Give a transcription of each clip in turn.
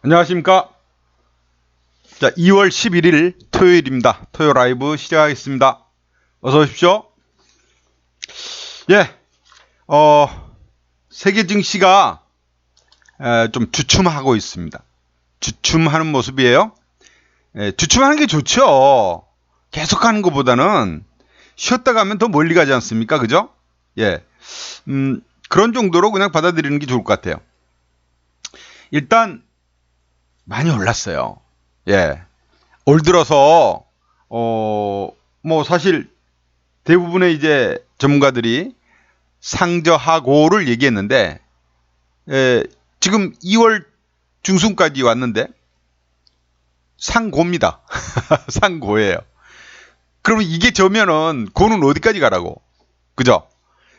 안녕하십니까. 자, 2월 11일 토요일입니다. 토요 라이브 시작하겠습니다. 어서 오십시오. 예, 세계 증시가 좀 주춤하고 있습니다. 주춤하는 모습이에요. 주춤하는 게 좋죠. 계속하는 것보다는 쉬었다 가면 더 멀리 가지 않습니까? 그죠? 예, 그런 정도로 그냥 받아들이는 게 좋을 것 같아요. 일단 많이 올랐어요. 예. 올 들어서, 뭐 사실 대부분의 이제 전문가들이 상저하고를 얘기했는데, 지금 2월 중순까지 왔는데, 상고입니다. 상고예요. 그러면 이게 저면은, 고는 어디까지 가라고? 그죠?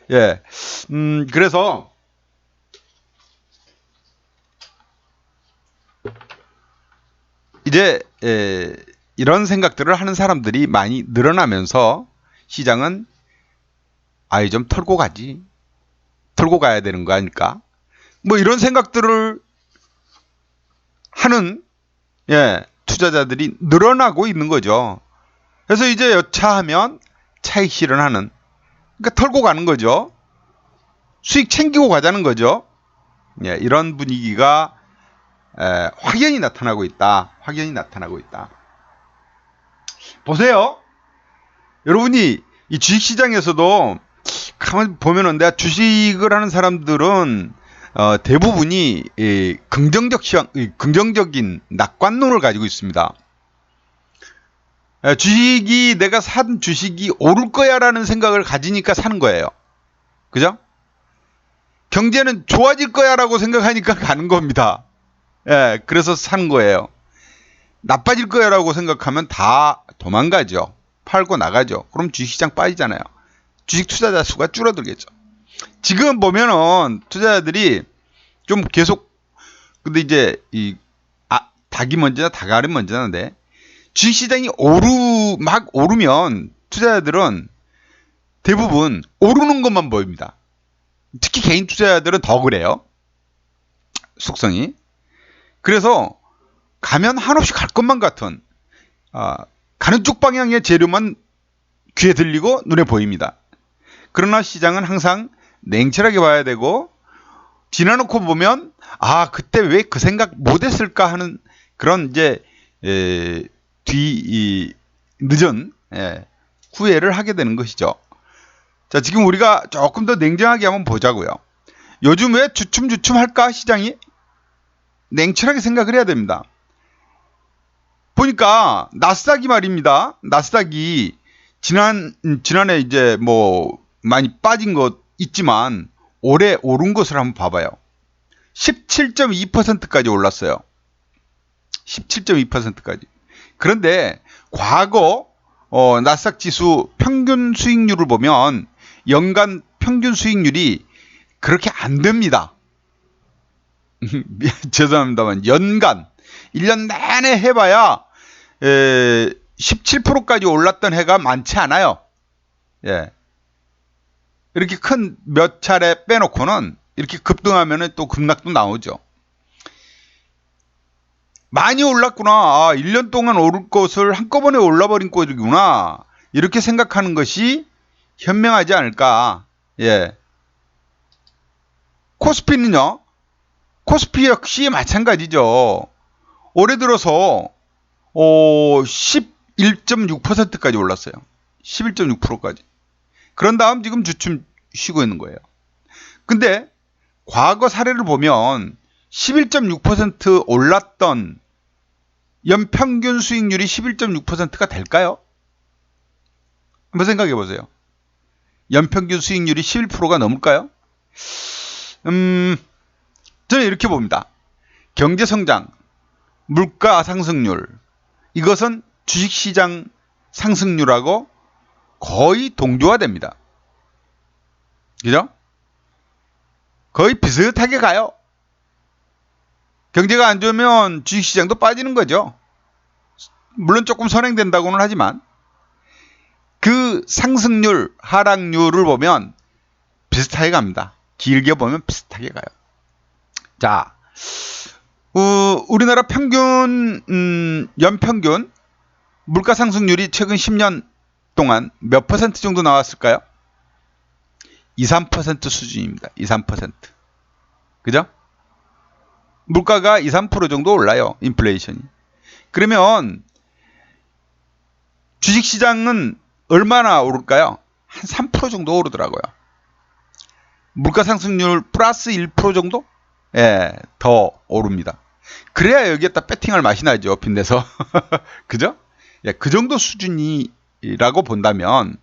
예. 그래서, 이제 이런 생각들을 하는 사람들이 많이 늘어나면서 시장은 아예 좀 털고 가야 되는 거 아닐까? 뭐 이런 생각들을 하는 투자자들이 늘어나고 있는 거죠. 그래서 이제 여차하면 차익 실현하는, 그러니까 털고 가는 거죠. 수익 챙기고 가자는 거죠. 이런 분위기가 확연히 나타나고 있다. 보세요. 여러분이 이 주식시장에서도 가만히 보면은 내가 주식을 하는 사람들은 대부분이 긍정적인 낙관론을 가지고 있습니다. 내가 산 주식이 오를 거야라는 생각을 가지니까 사는 거예요. 그죠? 경제는 좋아질 거야라고 생각하니까 가는 겁니다. 그래서 사는 거예요. 나빠질 거야라고 생각하면 다 도망가죠. 팔고 나가죠. 그럼 주식시장 빠지잖아요. 주식 투자자 수가 줄어들겠죠. 지금 보면은 투자자들이 좀 계속, 근데 이제 닭이 먼저나 닭알이 먼저나인데, 주식시장이 막 오르면 투자자들은 대부분 오르는 것만 보입니다. 특히 개인 투자자들은 더 그래요. 속성이. 그래서 가면 한없이 갈 것만 같은 가는 쪽 방향의 재료만 귀에 들리고 눈에 보입니다. 그러나 시장은 항상 냉철하게 봐야 되고, 지나놓고 보면 그때 왜 그 생각 못했을까 하는 그런 이제 늦은 후회를 하게 되는 것이죠. 자, 지금 우리가 조금 더 냉정하게 한번 보자고요. 요즘 왜 주춤 할까 시장이? 냉철하게 생각을 해야 됩니다. 보니까 나스닥이 말입니다. 나스닥이 지난해 이제 뭐 많이 빠진 것 있지만 올해 오른 것을 한번 봐봐요. 17.2%까지 올랐어요. 17.2%까지. 그런데 과거 나스닥 지수 평균 수익률을 보면 연간 평균 수익률이 그렇게 안 됩니다. 죄송합니다만 연간 1년 내내 해봐야 17%까지 올랐던 해가 많지 않아요. 이렇게 큰 몇 차례 빼놓고는 이렇게 급등하면 또 급락도 나오죠. 많이 올랐구나. 1년 동안 오를 것을 한꺼번에 올라버린 꼴이구나. 이렇게 생각하는 것이 현명하지 않을까. 코스피는요. 코스피 역시 마찬가지죠. 올해 들어서 11.6%까지 올랐어요. 11.6%까지. 그런 다음 지금 주춤 쉬고 있는 거예요. 근데 과거 사례를 보면 11.6% 올랐던 연평균 수익률이 11.6%가 될까요? 한번 생각해 보세요. 연평균 수익률이 11%가 넘을까요? 저는 이렇게 봅니다. 경제성장, 물가 상승률, 이것은 주식시장 상승률하고 거의 동조화됩니다. 그죠? 거의 비슷하게 가요. 경제가 안 좋으면 주식시장도 빠지는 거죠. 물론 조금 선행된다고는 하지만 그 상승률, 하락률을 보면 비슷하게 갑니다. 길게 보면 비슷하게 가요. 자, 우리나라 평균, 연평균 물가 상승률이 최근 10년 동안 몇 퍼센트 정도 나왔을까요? 2, 3% 수준입니다. 2, 3%. 그죠? 물가가 2, 3% 정도 올라요. 인플레이션이. 그러면 주식시장은 얼마나 오를까요? 한 3% 정도 오르더라고요. 물가 상승률 플러스 1% 정도? 예, 더 오릅니다. 그래야 여기에다 배팅할 맛이 나죠. 빈대서. 그죠? 예, 그 정도 수준이라고 본다면,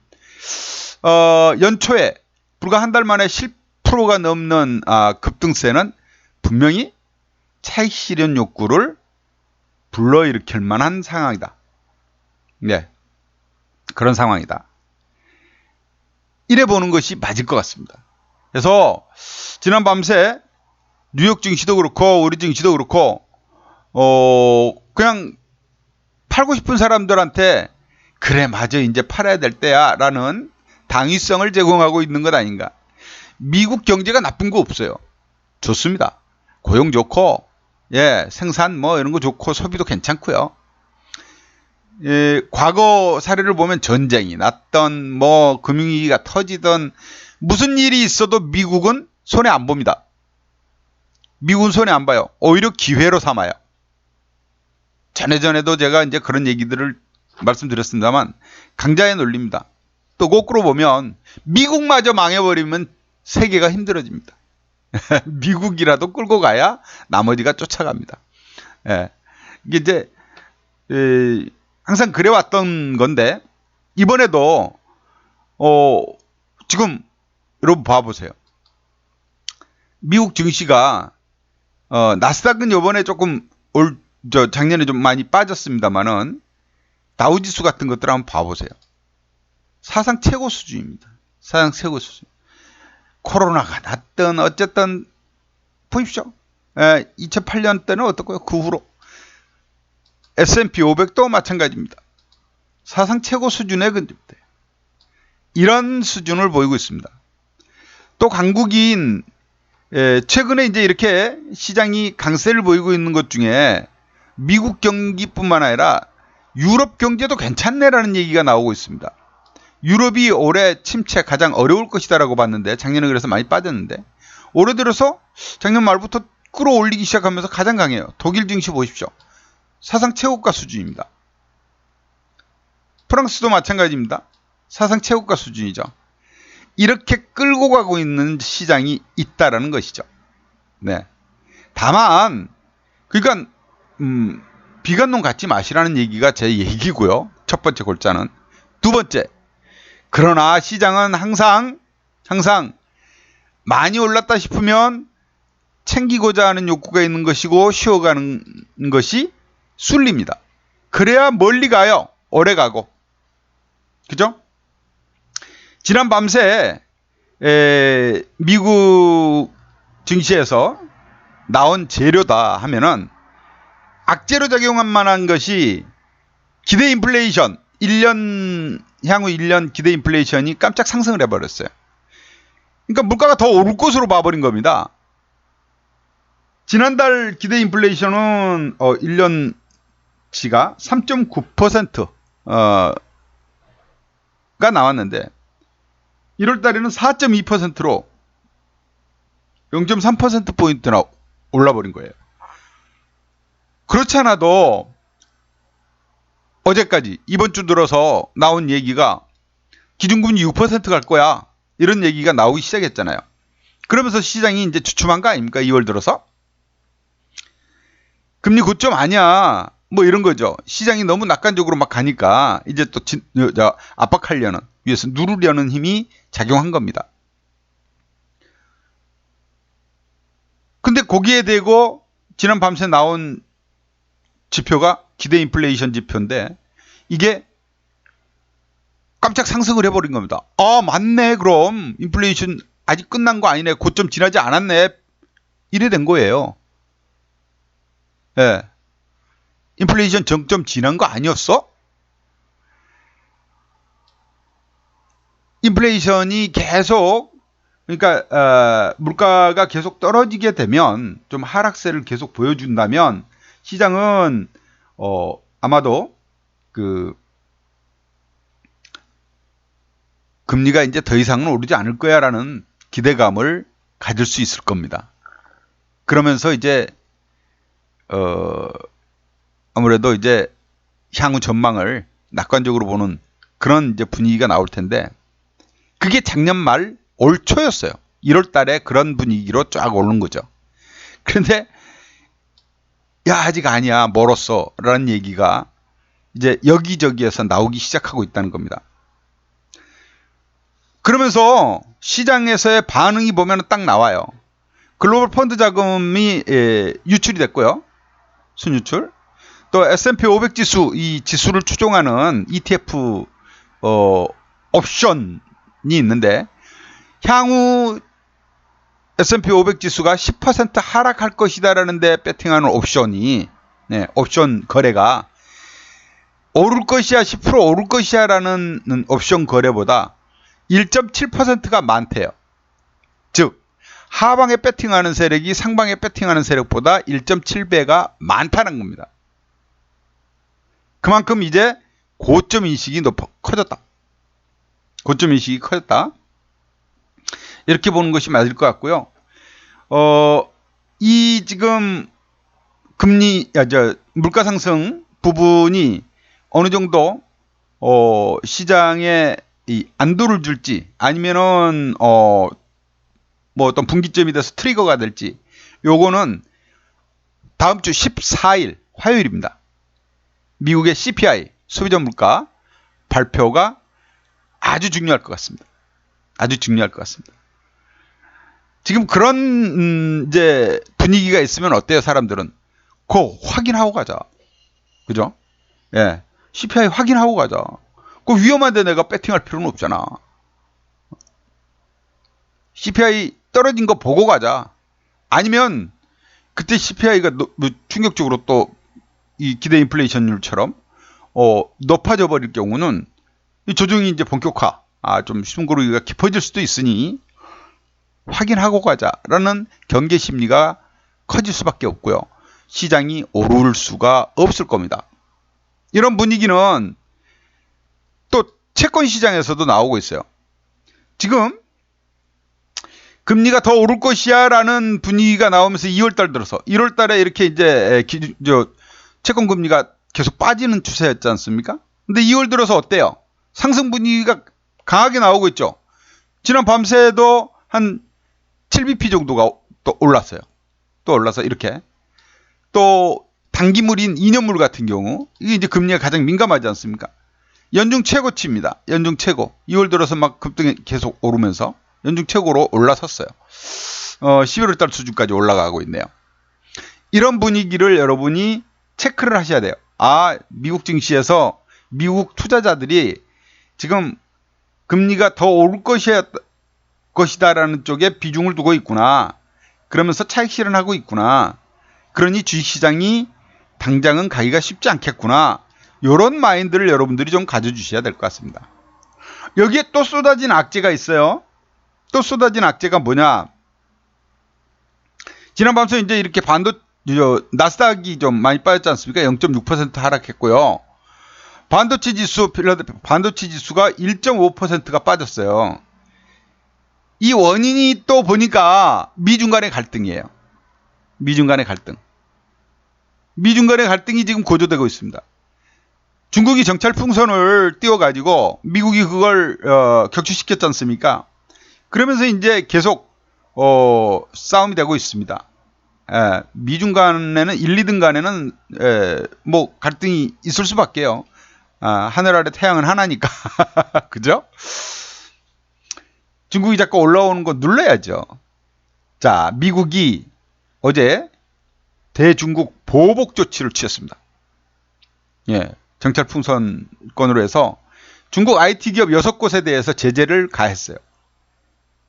연초에 불과 한 달 만에 10%가 넘는 급등세는 분명히 차익 실현 욕구를 불러일으킬 만한 상황이다. 네. 그런 상황이다. 이래 보는 것이 맞을 것 같습니다. 그래서 지난 밤새 뉴욕 증시도 그렇고 우리 증시도 그렇고 그냥 팔고 싶은 사람들한테 그래 맞아 이제 팔아야 될 때야 라는 당위성을 제공하고 있는 것 아닌가. 미국 경제가 나쁜 거 없어요. 좋습니다. 고용 좋고 예 생산 뭐 이런 거 좋고 소비도 괜찮고요. 예, 과거 사례를 보면 전쟁이 났던 뭐 금융위기가 터지던 무슨 일이 있어도 미국은 손해 안 봅니다. 미국은 손해 안 봐요. 오히려 기회로 삼아요. 전에도 제가 이제 그런 얘기들을 말씀드렸습니다만 강자의 논리입니다. 또 거꾸로 보면 미국마저 망해버리면 세계가 힘들어집니다. 미국이라도 끌고 가야 나머지가 쫓아갑니다. 예, 이게 이제 항상 그래왔던 건데 이번에도 지금 여러분 봐보세요. 미국 증시가 나스닥은 이번에 조금 작년에 좀 많이 빠졌습니다만은 다우지수 같은 것들 한번 봐보세요. 사상 최고 수준입니다. 사상 최고 수준. 코로나가 났든 어쨌든 보십시오. 2008년 때는 어떻고요? 그 후로 S&P 500도 마찬가지입니다. 사상 최고 수준에 근접돼요. 이런 수준을 보이고 있습니다. 또 강국인 최근에 이제 이렇게 시장이 강세를 보이고 있는 것 중에 미국 경기뿐만 아니라 유럽 경제도 괜찮네라는 얘기가 나오고 있습니다. 유럽이 올해 침체 가장 어려울 것이다라고 봤는데 작년에 그래서 많이 빠졌는데 올해 들어서 작년 말부터 끌어올리기 시작하면서 가장 강해요. 독일 증시 보십시오. 사상 최고가 수준입니다. 프랑스도 마찬가지입니다. 사상 최고가 수준이죠. 이렇게 끌고 가고 있는 시장이 있다라는 것이죠. 네. 다만 그러니까 비관론 갖지 마시라는 얘기가 제 얘기고요. 첫 번째 골자는. 두 번째. 그러나 시장은 항상 많이 올랐다 싶으면 챙기고자 하는 욕구가 있는 것이고 쉬어가는 것이 순리입니다. 그래야 멀리 가요. 오래 가고. 그죠? 지난 밤새 미국 증시에서 나온 재료다 하면은 악재로 작용한 만한 것이 기대 인플레이션 1년 향후 1년 기대 인플레이션이 깜짝 상승을 해버렸어요. 그러니까 물가가 더 오를 것으로 봐버린 겁니다. 지난달 기대 인플레이션은 1년치가 3.9%가 나왔는데 1월 달에는 4.2%로 0.3%포인트나 올라버린 거예요. 그렇지 않아도 어제까지 이번 주 들어서 나온 얘기가 기준금리 6% 갈 거야. 이런 얘기가 나오기 시작했잖아요. 그러면서 시장이 이제 주춤한 거 아닙니까? 2월 들어서. 금리 고점 아니야. 뭐 이런 거죠. 시장이 너무 낙관적으로 막 가니까 이제 또 압박하려는 위해서 누르려는 힘이 작용한 겁니다. 근데 거기에 대고 지난 밤새 나온 지표가 기대 인플레이션 지표인데 이게 깜짝 상승을 해버린 겁니다. 아 맞네. 그럼 인플레이션 아직 끝난 거 아니네. 고점 지나지 않았네. 이래 된 거예요. 예. 인플레이션 정점 지난 거 아니었어? 인플레이션이 계속 그러니까 물가가 계속 떨어지게 되면, 좀 하락세를 계속 보여준다면 시장은 아마도 그 금리가 이제 더 이상은 오르지 않을 거야라는 기대감을 가질 수 있을 겁니다. 그러면서 이제 아무래도 이제 향후 전망을 낙관적으로 보는 그런 이제 분위기가 나올 텐데, 그게 작년 말 올 초였어요. 1월 달에 그런 분위기로 쫙 오른 거죠. 그런데 야, 아직 아니야, 멀었어 라는 얘기가 이제 여기저기에서 나오기 시작하고 있다는 겁니다. 그러면서 시장에서의 반응이 보면 딱 나와요. 글로벌 펀드 자금이 유출이 됐고요. 순유출. 또 S&P 500 지수, 이 지수를 추종하는 ETF 옵션이 있는데, 향후 S&P 500 지수가 10% 하락할 것이다라는데 배팅하는 옵션이, 옵션 거래가 오를 것이야, 10% 오를 것이야라는 옵션 거래보다 1.7%가 많대요. 즉 하방에 배팅하는 세력이 상방에 배팅하는 세력보다 1.7배가 많다는 겁니다. 그만큼 이제 고점 인식이 커졌다. 고점 인식이 커졌다. 이렇게 보는 것이 맞을 것 같고요. 이 지금 물가 상승 부분이 어느 정도 시장에 이 안도를 줄지, 아니면은 뭐 어떤 분기점이 돼서 트리거가 될지, 요거는 다음 주 14일 화요일입니다. 미국의 CPI 소비자 물가 발표가 아주 중요할 것 같습니다. 아주 중요할 것 같습니다. 지금 그런 이제 분위기가 있으면 어때요, 사람들은? 그거 확인하고 가자. 그죠? 예. CPI 확인하고 가자. 그 위험한데 내가 배팅할 필요는 없잖아. CPI 떨어진 거 보고 가자. 아니면 그때 CPI가 충격적으로 또 이 기대 인플레이션율처럼 높아져 버릴 경우는 이 조정이 이제 본격화, 좀 숨고르기가 깊어질 수도 있으니 확인하고 가자라는 경계 심리가 커질 수밖에 없고요. 시장이 오를 수가 없을 겁니다. 이런 분위기는 또 채권 시장에서도 나오고 있어요. 지금 금리가 더 오를 것이야 라는 분위기가 나오면서 2월달 들어서 1월달에 이렇게 이제 채권 금리가 계속 빠지는 추세였지 않습니까? 근데 2월 들어서 어때요? 상승 분위기가 강하게 나오고 있죠. 지난 밤새도 한 7bp 정도가 또 올랐어요. 또 올라서 이렇게. 또 단기물인 2년물 같은 경우, 이게 이제 금리가 가장 민감하지 않습니까? 연중 최고치입니다. 연중 최고. 2월 들어서 막 급등이 계속 오르면서 연중 최고로 올라섰어요. 11월 달 수준까지 올라가고 있네요. 이런 분위기를 여러분이 체크를 하셔야 돼요. 미국 증시에서 미국 투자자들이 지금 금리가 더 오를 것이다라는 쪽에 비중을 두고 있구나. 그러면서 차익 실현하고 있구나. 그러니 주식시장이 당장은 가기가 쉽지 않겠구나. 이런 마인드를 여러분들이 좀 가져주셔야 될 것 같습니다. 여기에 또 쏟아진 악재가 있어요. 또 쏟아진 악재가 뭐냐? 지난 밤새 이제 이렇게 나스닥이 좀 많이 빠졌지 않습니까? 0.6% 하락했고요. 반도체 지수가 1.5%가 빠졌어요. 이 원인이 또 보니까 미중 간의 갈등이에요. 미중 간의 갈등. 미중 간의 갈등이 지금 고조되고 있습니다. 중국이 정찰 풍선을 띄워가지고 미국이 그걸 격추시켰지 않습니까? 그러면서 이제 계속 싸움이 되고 있습니다. 미중 간에는 1, 2등 간에는 뭐 갈등이 있을 수밖에요. 하늘 아래 태양은 하나니까. 그죠? 중국이 자꾸 올라오는 거 눌러야죠. 자, 미국이 어제 대중국 보복 조치를 취했습니다. 정찰 풍선 건으로 해서 중국 IT 기업 6곳에 대해서 제재를 가했어요.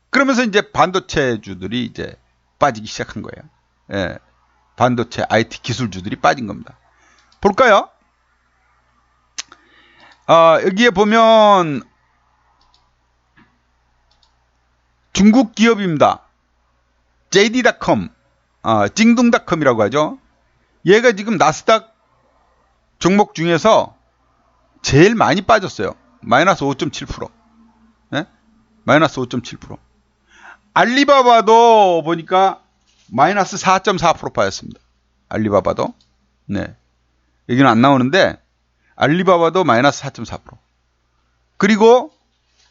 그러면서 이제 반도체주들이 이제 빠지기 시작한 거예요. 반도체 IT 기술주들이 빠진 겁니다. 볼까요? 여기에 보면 중국 기업입니다. JD.com, 징둥닷컴이라고 하죠. 얘가 지금 나스닥 종목 중에서 제일 많이 빠졌어요. 마이너스 5.7%. 네? 마이너스 5.7%. 알리바바도 보니까 마이너스 4.4% 빠졌습니다. 알리바바도. 네. 여기는 안 나오는데, 알리바바도 마이너스 4.4%. 그리고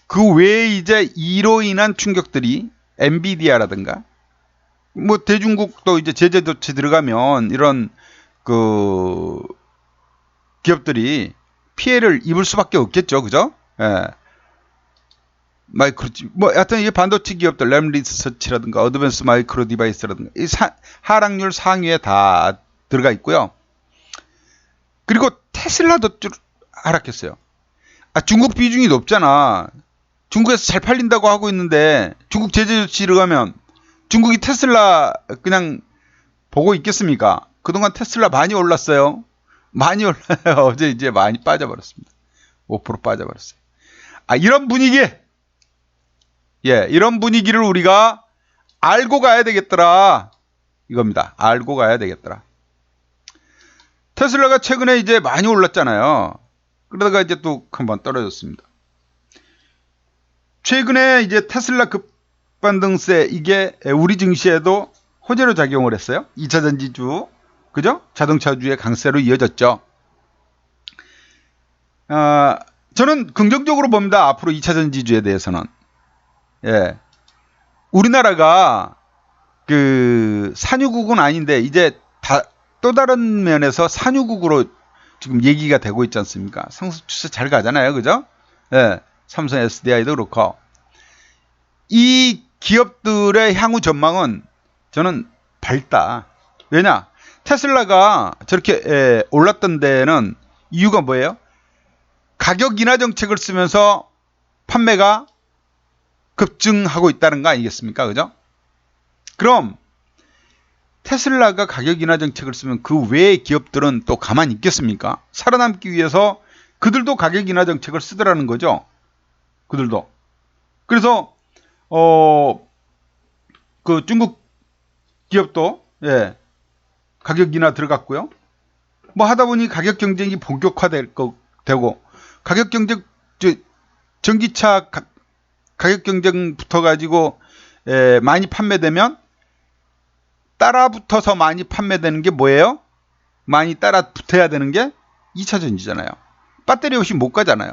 그 외에 이제 이로 인한 충격들이 엔비디아라든가, 뭐 대중국도 이제 제재 조치 들어가면 이런 그 기업들이 피해를 입을 수밖에 없겠죠. 그죠? 예. 마이크로칩, 뭐, 하여튼 이 반도체 기업들, 램리서치라든가, 어드밴스 마이크로 디바이스라든가, 이 하락률 상위에 다 들어가 있고요. 그리고 테슬라도 쭉 하락했어요. 중국 비중이 높잖아. 중국에서 잘 팔린다고 하고 있는데, 중국 제재 조치 들어가면, 중국이 테슬라 그냥 보고 있겠습니까? 그동안 테슬라 많이 올랐어요. 많이 올라요. 어제 이제 많이 빠져버렸습니다. 5% 빠져버렸어요. 이런 분위기! 예, 이런 분위기를 우리가 알고 가야 되겠더라. 이겁니다. 알고 가야 되겠더라. 테슬라가 최근에 이제 많이 올랐잖아요. 그러다가 이제 또 한번 떨어졌습니다. 최근에 이제 테슬라 급반등세, 이게 우리 증시에도 호재로 작용을 했어요. 2차 전지주, 그죠? 자동차주의 강세로 이어졌죠. 저는 긍정적으로 봅니다. 앞으로 2차 전지주에 대해서는. 예. 우리나라가 그 산유국은 아닌데 이제 또 다른 면에서 산유국으로 지금 얘기가 되고 있지 않습니까? 상승 추세 잘 가잖아요. 그죠? 예. 삼성 SDI도 그렇고. 이 기업들의 향후 전망은 저는 밝다. 왜냐? 테슬라가 저렇게 올랐던 데는 이유가 뭐예요? 가격 인하 정책을 쓰면서 판매가 급증하고 있다는 거 아니겠습니까? 그죠? 그럼 테슬라가 가격 인하 정책을 쓰면 그 외의 기업들은 또 가만히 있겠습니까? 살아남기 위해서 그들도 가격 인하 정책을 쓰더라는 거죠. 그들도. 그래서 그 중국 기업도 가격 인하 들어갔고요. 뭐 하다 보니 가격 경쟁이 본격화되고 가격 경쟁, 전기차 가격 경쟁 붙어가지고 많이 판매되면 따라 붙어서 많이 판매되는 게 뭐예요? 많이 따라 붙어야 되는 게 2차 전지잖아요. 배터리 없이 못 가잖아요.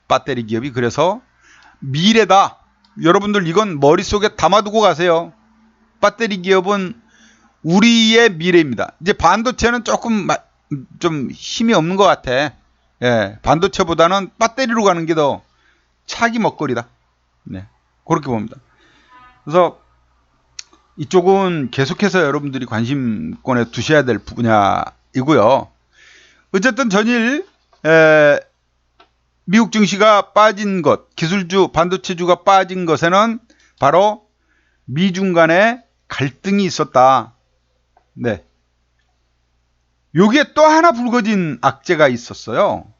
배터리 기업이 그래서 미래다. 여러분들 이건 머릿속에 담아두고 가세요. 배터리 기업은 우리의 미래입니다. 이제 반도체는 조금 좀 힘이 없는 것 같아. 예, 반도체보다는 배터리로 가는 게 더 차기 먹거리다. 네, 그렇게 봅니다. 그래서 이쪽은 계속해서 여러분들이 관심권에 두셔야 될 분야이고요. 어쨌든 전일 미국 증시가 빠진 것, 기술주, 반도체주가 빠진 것에는 바로 미중 간의 갈등이 있었다. 네. 요게 또 하나 불거진 악재가 있었어요.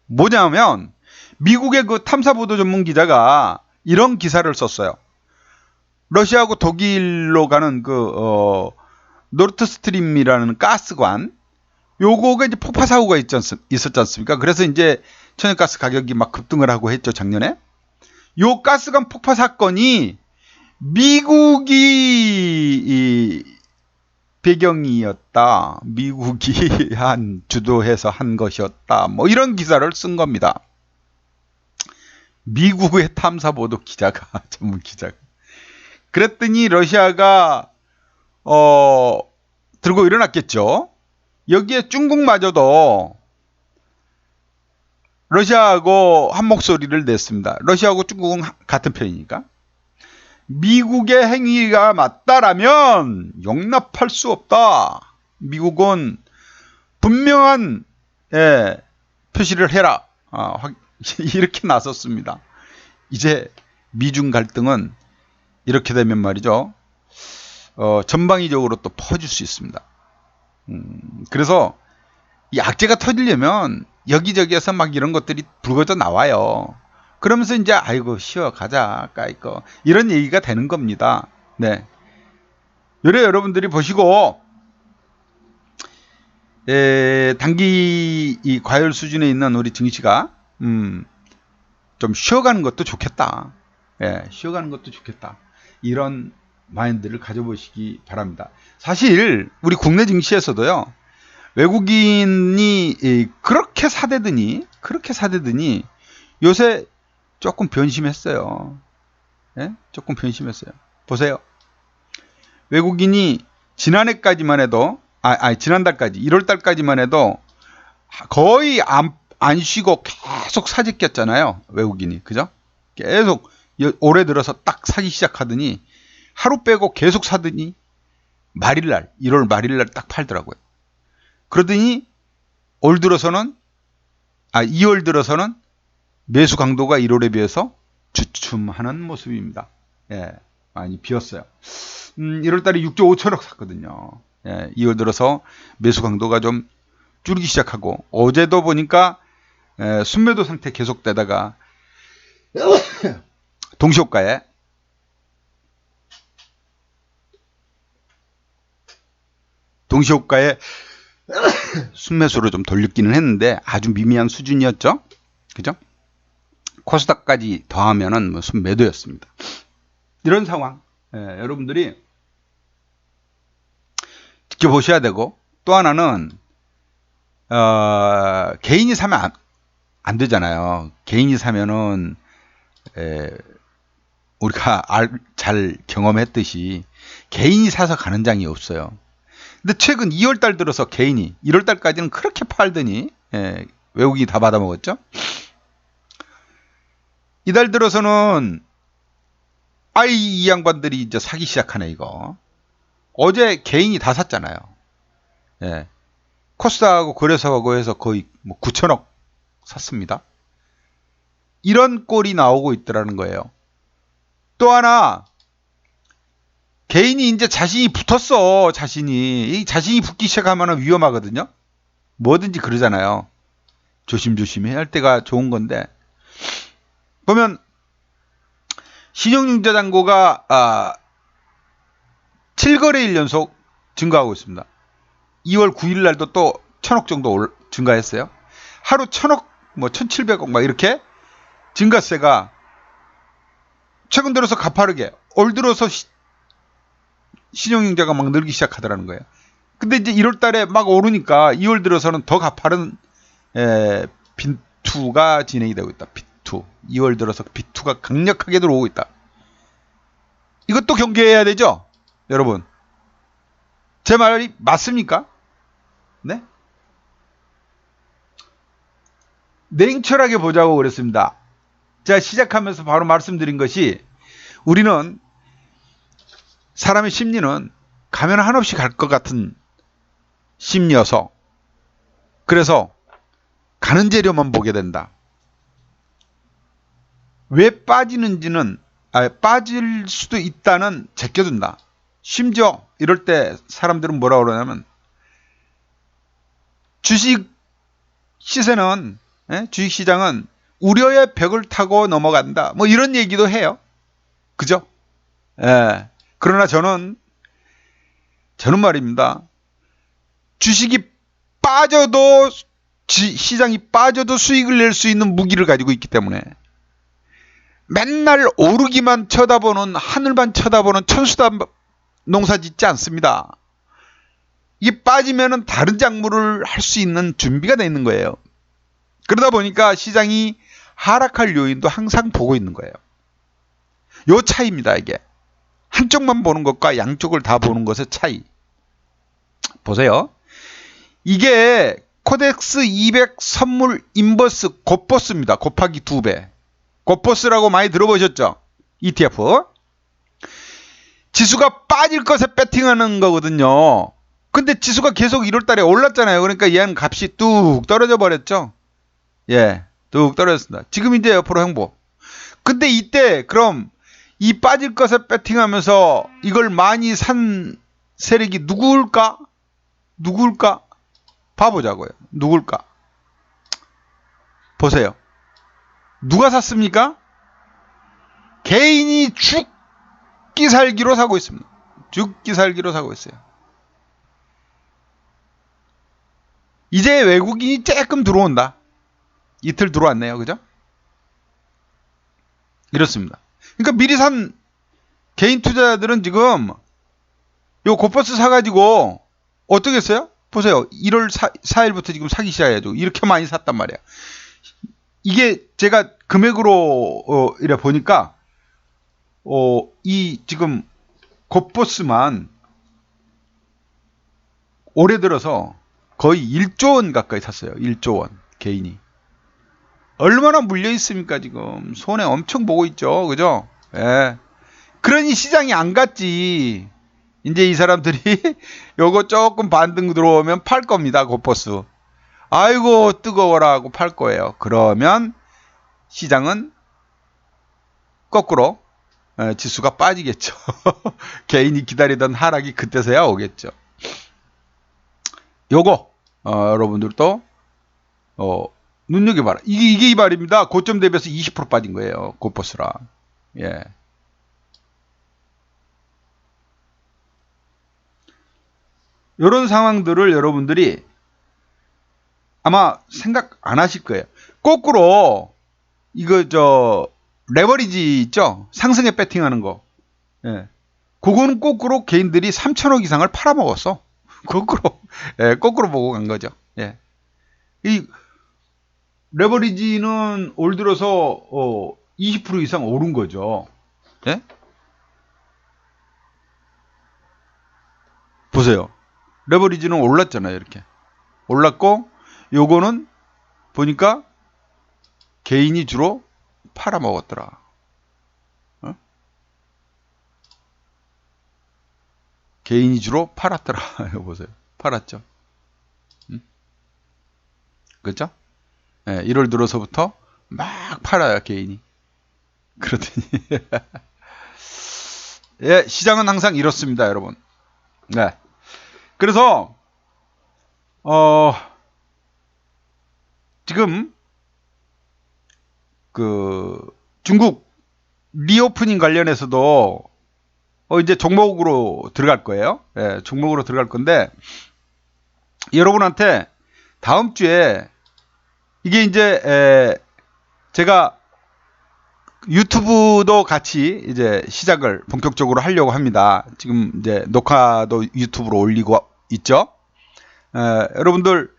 뭐냐면 미국의 그 탐사보도 전문 기자가 이런 기사를 썼어요. 러시아하고 독일로 가는 그 노르트스트림이라는 가스관, 요거가 이제 폭파 사고가 있었지 않습니까? 그래서 이제 천연가스 가격이 막 급등을 하고 했죠, 작년에. 요 가스관 폭파 사건이 미국이 배경이었다. 미국이 주도해서 한 것이었다. 뭐 이런 기사를 쓴 겁니다. 미국의 탐사보도 기자가, 전문 기자가. 그랬더니 러시아가 들고 일어났겠죠. 여기에 중국마저도 러시아하고 한 목소리를 냈습니다. 러시아하고 중국은 같은 편이니까. 미국의 행위가 맞다라면 용납할 수 없다. 미국은 분명한 표시를 해라. 이렇게 나섰습니다. 이제 미중 갈등은 이렇게 되면 말이죠. 전방위적으로 또 퍼질 수 있습니다. 그래서 이 악재가 터지려면 여기저기에서 막 이런 것들이 불거져 나와요. 그러면서 이제 아이고 쉬어 가자 까이거 이런 얘기가 되는 겁니다. 네. 요래 여러분들이 보시고 단기 이 과열 수준에 있는 우리 증시가 좀 쉬어가는 것도 좋겠다. 예, 쉬어가는 것도 좋겠다. 이런 마인드를 가져보시기 바랍니다. 사실 우리 국내 증시에서도요. 외국인이 그렇게 사대더니 요새 조금 변심했어요. 예? 조금 변심했어요. 보세요. 외국인이 지난해까지만 해도 지난달까지 1월달까지만 해도 거의 안 쉬고 계속 사재 꼈잖아요. 외국인이. 그죠? 계속 올해 들어서 딱 사기 시작하더니 하루 빼고 계속 사더니 1월 말일날 딱 팔더라고요. 그러더니 2월 들어서는 매수 강도가 1월에 비해서 주춤하는 모습입니다. 예, 많이 비었어요. 1월달에 6조 5천억 샀거든요. 예, 2월 들어서 매수 강도가 좀 줄기 시작하고 어제도 보니까 순매도 상태 계속되다가 동시호가에 순매수로 좀 돌렸기는 했는데 아주 미미한 수준이었죠. 그죠? 코스닥까지 더하면은 순매도였습니다. 이런 상황 여러분들이 지켜보셔야 되고 또 하나는 개인이 사면 안 되잖아요. 개인이 사면은 우리가 잘 경험했듯이 개인이 사서 가는 장이 없어요. 근데 최근 2월달 들어서 개인이 1월달까지는 그렇게 팔더니 외국인이 다 받아먹었죠. 이달 들어서는 이 양반들이 이제 사기 시작하네 이거. 어제 개인이 다 샀잖아요. 예. 코스닥하고 거래소하고 해서 거의 9천억 샀습니다. 이런 꼴이 나오고 있더라는 거예요. 또 하나 개인이 이제 자신이 붙었어. 자신이 붙기 시작하면 위험하거든요. 뭐든지 그러잖아요. 조심조심 해야 할 때가 좋은 건데 보면 신용융자 잔고가 7거래일 연속 증가하고 있습니다. 2월 9일 날도 또 1,000억 정도 증가했어요. 하루 1,000억, 1,700억 막 이렇게 증가세가 최근 들어서 가파르게 올 들어서 신용융자가 막 늘기 시작하더라는 거예요. 근데 이제 1월 달에 막 오르니까 2월 들어서는 더 가파른 빈투가 진행이 되고 있다. 빈투. 2월 들어서 빈투가 강력하게 들어오고 있다. 이것도 경계해야 되죠? 여러분. 제 말이 맞습니까? 네? 냉철하게 보자고 그랬습니다. 제가 시작하면서 바로 말씀드린 것이 우리는 사람의 심리는 가면 한없이 갈 것 같은 심리여서 그래서 가는 재료만 보게 된다. 왜 빠지는지는 빠질 수도 있다는 제껴둔다. 심지어 이럴 때 사람들은 뭐라고 그러냐면 주식 시세는 주식시장은 우려의 벽을 타고 넘어간다. 이런 얘기도 해요. 그죠? 예. 그러나 저는 말입니다. 주식이 빠져도 시장이 빠져도 수익을 낼 수 있는 무기를 가지고 있기 때문에 맨날 오르기만 쳐다보는 하늘만 쳐다보는 천수다 농사 짓지 않습니다. 이게 빠지면은 다른 작물을 할 수 있는 준비가 되어 있는 거예요. 그러다 보니까 시장이 하락할 요인도 항상 보고 있는 거예요. 요 차이입니다. 이게 한쪽만 보는 것과 양쪽을 다 보는 것의 차이. 보세요. 이게 코덱스 200 선물 인버스 곱버스입니다. 곱하기 2배. 곱버스라고 많이 들어보셨죠? ETF. 지수가 빠질 것에 배팅하는 거거든요. 근데 지수가 계속 1월달에 올랐잖아요. 그러니까 얘는 값이 뚝 떨어져 버렸죠. 예, 뚝 떨어졌습니다. 지금 이제 옆으로 행보. 근데 이때 그럼 이 빠질 것에 배팅하면서 이걸 많이 산 세력이 누구일까? 봐보자고요. 누굴까? 보세요. 누가 샀습니까? 개인이 죽기 살기로 사고 있습니다. 죽기 살기로 사고 있어요. 이제 외국인이 조금 들어온다. 이틀 들어왔네요. 그죠? 이렇습니다. 그러니까 미리 산 개인 투자자들은 지금 요 고버스 사가지고 어떻게 했어요? 보세요. 1월 4일부터 지금 사기 시작해가지고 이렇게 많이 샀단 말이야. 이게 제가 금액으로 이래 보니까 이 지금 고버스만 올해 들어서 거의 1조 원 가까이 샀어요. 1조 원 개인이. 얼마나 물려 있습니까 지금. 손해 엄청 보고 있죠. 그죠? 예. 그러니 시장이 안 갔지. 이제 이 사람들이 요거 조금 반등 들어오면 팔 겁니다. 고버스. 아이고 뜨거워라 하고 팔 거예요. 그러면 시장은 거꾸로 지수가 빠지겠죠. 개인이 기다리던 하락이 그때서야 오겠죠. 요거 여러분들도 눈여겨봐라. 이게 이 말입니다. 고점 대비해서 20% 빠진 거예요. 고버스라. 예. 이런 상황들을 여러분들이 아마 생각 안 하실 거예요. 거꾸로 이거 레버리지 있죠? 상승에 배팅하는 거. 예. 그거는 거꾸로 개인들이 3천억 이상을 팔아먹었어. 거꾸로. 예, 거꾸로 보고 간 거죠. 예. 이 레버리지는 올 들어서 20% 이상 오른 거죠. 예? 보세요. 레버리지는 올랐잖아요. 이렇게. 올랐고 요거는 보니까 개인이 주로 팔아먹었더라. 어? 개인이 주로 팔았더라. 이거 보세요. 팔았죠. 응? 그렇죠? 예, 1월 들어서부터 막 팔아요. 개인이. 그러더니 예, 시장은 항상 이렇습니다. 여러분. 네. 그래서 지금 중국 리오프닝 관련해서도 이제 종목으로 들어갈 거예요. 예, 종목으로 들어갈 건데 여러분한테 다음 주에 이게 이제 제가 유튜브도 같이 이제 시작을 본격적으로 하려고 합니다. 지금 이제 녹화도 유튜브로 올리고 있죠. 여러분들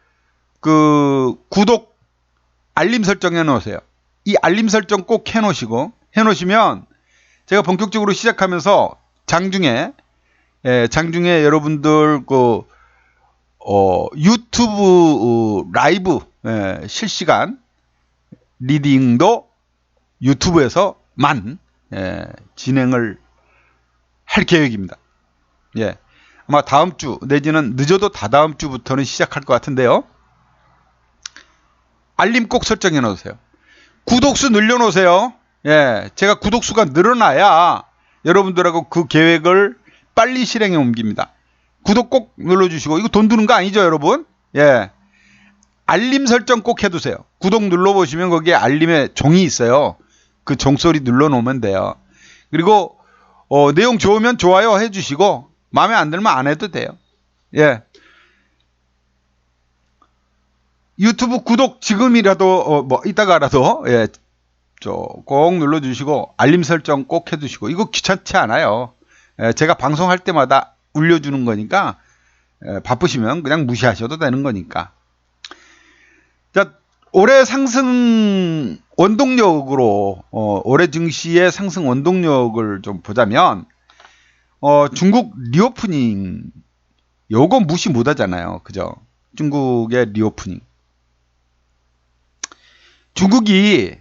구독 알림 설정 해놓으세요. 이 알림 설정 꼭 해놓으시면 제가 본격적으로 시작하면서 장중에 여러분들 유튜브 라이브 실시간 리딩도 유튜브에서만 진행을 할 계획입니다. 예. 아마 다음 주 내지는 늦어도 다다음 주부터는 시작할 것 같은데요. 알림 꼭 설정해 놓으세요. 구독수 늘려놓으세요. 예, 제가 구독수가 늘어나야 여러분들하고 그 계획을 빨리 실행에 옮깁니다. 구독 꼭 눌러주시고, 이거 돈 드는 거 아니죠, 여러분? 예. 알림 설정 꼭 해두세요. 구독 눌러보시면 거기에 알림의 종이 있어요. 그 종소리 눌러놓으면 돼요. 그리고 내용 좋으면 좋아요 해주시고 마음에 안 들면 안 해도 돼요. 예. 유튜브 구독 지금이라도 이따가라도 예, 꼭 눌러주시고 알림 설정 꼭 해두시고, 이거 귀찮지 않아요. 예, 제가 방송할 때마다 울려주는 거니까 바쁘시면 그냥 무시하셔도 되는 거니까. 자, 올해 상승 원동력으로 올해 증시의 상승 원동력을 좀 보자면 중국 리오프닝 요거 무시 못 하잖아요. 그죠? 중국의 리오프닝. 중국이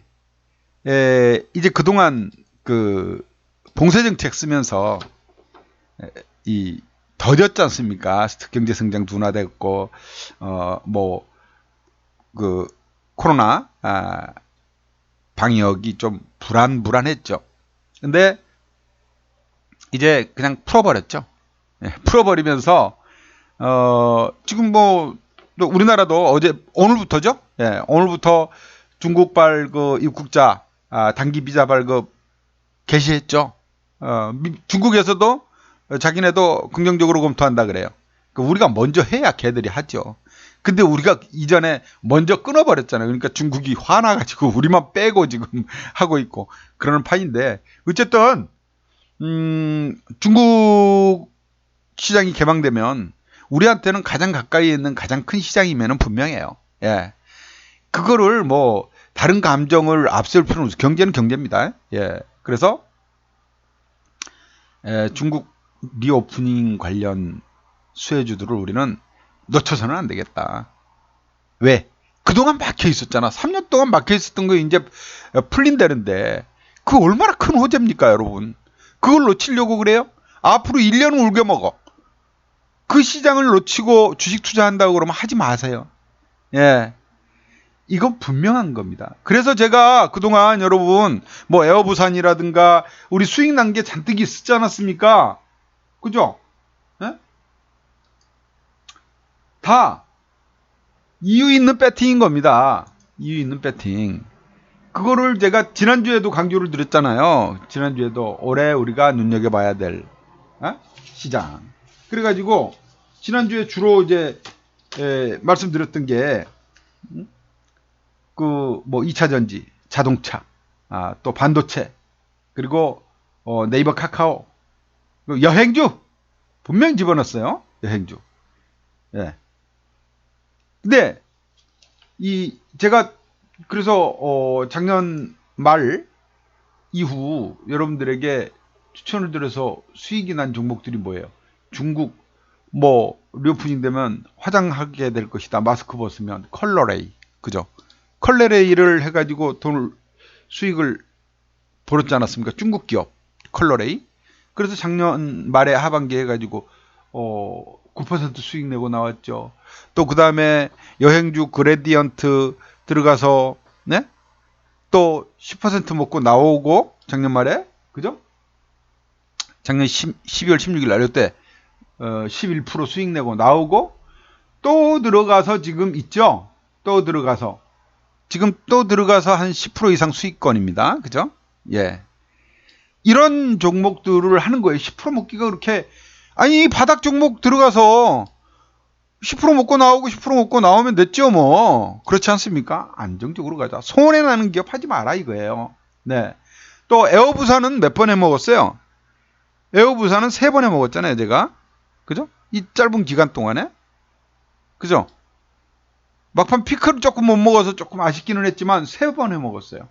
이제 그동안 봉쇄 정책 쓰면서 더뎠지 않습니까? 경제 성장 둔화됐고 코로나 방역이 좀 불안했죠. 근데 이제 그냥 풀어버렸죠. 예, 풀어버리면서 지금 우리나라도 오늘부터죠. 예, 오늘부터 중국발 그 입국자 단기 비자 발급 개시했죠. 중국에서도 자기네도 긍정적으로 검토한다 그래요. 우리가 먼저 해야 걔들이 하죠. 근데 우리가 이전에 먼저 끊어버렸잖아요. 그러니까 중국이 화나가지고 우리만 빼고 지금 하고 있고 그러는 판인데, 어쨌든 중국 시장이 개방되면 우리한테는 가장 가까이 있는 가장 큰 시장이면은 분명해요. 예. 그거를 뭐 다른 감정을 앞세울 필요는 없어요. 경제는 경제입니다. 예. 그래서 중국 리오프닝 관련 수혜주들을 우리는 놓쳐서는 안 되겠다. 왜? 그동안 막혀 있었잖아. 3년 동안 막혀 있었던 거 이제 풀린다는데, 그 얼마나 큰 호재입니까, 여러분? 그걸 놓치려고 그래요? 앞으로 1년은 울겨 먹어. 그 시장을 놓치고 주식 투자한다고 그러면 하지 마세요. 예. 이건 분명한 겁니다. 그래서 제가 그동안 여러분, 뭐 에어부산이라든가 우리 수익 난 게 잔뜩 있었지 않았습니까? 그죠? 예? 다 이유 있는 배팅인 겁니다. 이유 있는 배팅. 그거를 제가 지난주에도 강조를 드렸잖아요. 지난주에도 올해 우리가 눈여겨봐야 될 시장. 그래가지고 지난주에 주로 이제 말씀드렸던 게 그 뭐 2차 전지, 자동차, 또 반도체, 그리고 네이버 카카오, 그리고 여행주 분명히 집어넣었어요. 여행주. 예. 근데 제가 그래서 작년 말 이후 여러분들에게 추천을 드려서 수익이 난 종목들이 뭐예요? 중국 뭐 리오프닝 되면 화장하게 될 것이다. 마스크 벗으면 컬러레이, 그죠? 컬러레이를 해가지고 수익을 벌었지 않았습니까? 중국 기업 컬러레이. 그래서 작년 말에 하반기 해가지고 9% 수익 내고 나왔죠. 또 그 다음에 여행주 그레디언트 들어가서 네? 또 10% 먹고 나오고 작년 말에, 그죠? 작년 12월 16일 날 이때 11% 수익 내고 나오고 또 들어가서 지금 있죠. 또 들어가서 한 10% 이상 수익권입니다. 그죠? 예. 이런 종목들을 하는 거예요. 10% 먹기가 그렇게, 아니 바닥 종목 들어가서 10% 먹고 나오고 10% 먹고 나오면 됐죠 뭐. 그렇지 않습니까? 안정적으로 가자. 손해 나는 기업 하지 마라 이거예요. 네. 또 에어부산은 몇 번에 먹었어요? 에어부산은 3번에 먹었잖아요 제가. 그죠? 이 짧은 기간 동안에. 그죠? 막판 피크를 조금 못 먹어서 조금 아쉽기는 했지만 3번에 먹었어요.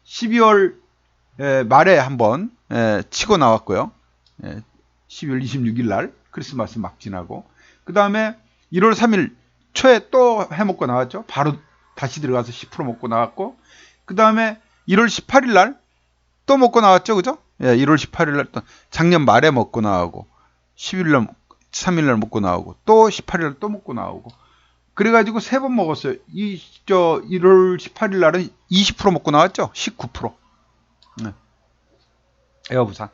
12월 말에 한번 치고 나왔고요. 12월 26일 날 크리스마스 막 지나고, 그 다음에 1월 3일 초에 또 해먹고 나왔죠. 바로 다시 들어가서 10% 먹고 나왔고, 그 다음에 1월 18일 날 또 먹고 나왔죠. 그죠? 1월 18일 날 또 작년 말에 먹고 나오고, 10일 날 3일 날 먹고 나오고, 또 18일 날 또 먹고 나오고, 그래가지고 3번 먹었어요. 1월 18일 날은 20% 먹고 나왔죠. 19%. 네. 에어부산.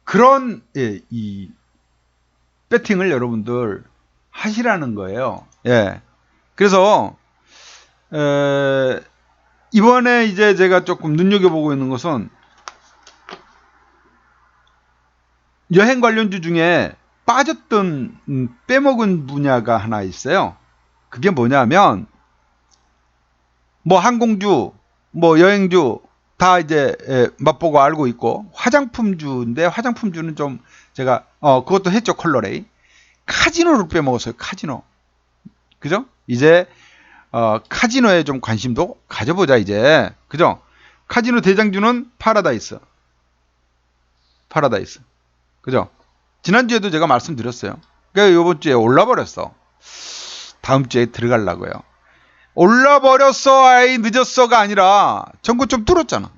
그런 이 배팅을 여러분들 하시라는 거예요. 예. 그래서 이번에 이제 제가 조금 눈여겨보고 있는 것은 여행 관련주 중에 빠졌던 빼먹은 분야가 하나 있어요. 그게 뭐냐면 뭐 항공주, 뭐 여행주 다 이제 맛보고 알고 있고, 화장품주인데 화장품주는 좀 제가 그것도 했죠. 컬러레이. 카지노를 빼먹었어요. 카지노. 그죠? 이제 카지노에 좀 관심도 가져보자 이제. 그죠? 카지노 대장주는 파라다이스. 그죠? 지난주에도 제가 말씀드렸어요. 그러니까 이번 주에 올라버렸어. 다음 주에 들어가려고요. 올라버렸어, 아이 늦었어가 아니라 전고 좀 뚫었잖아요.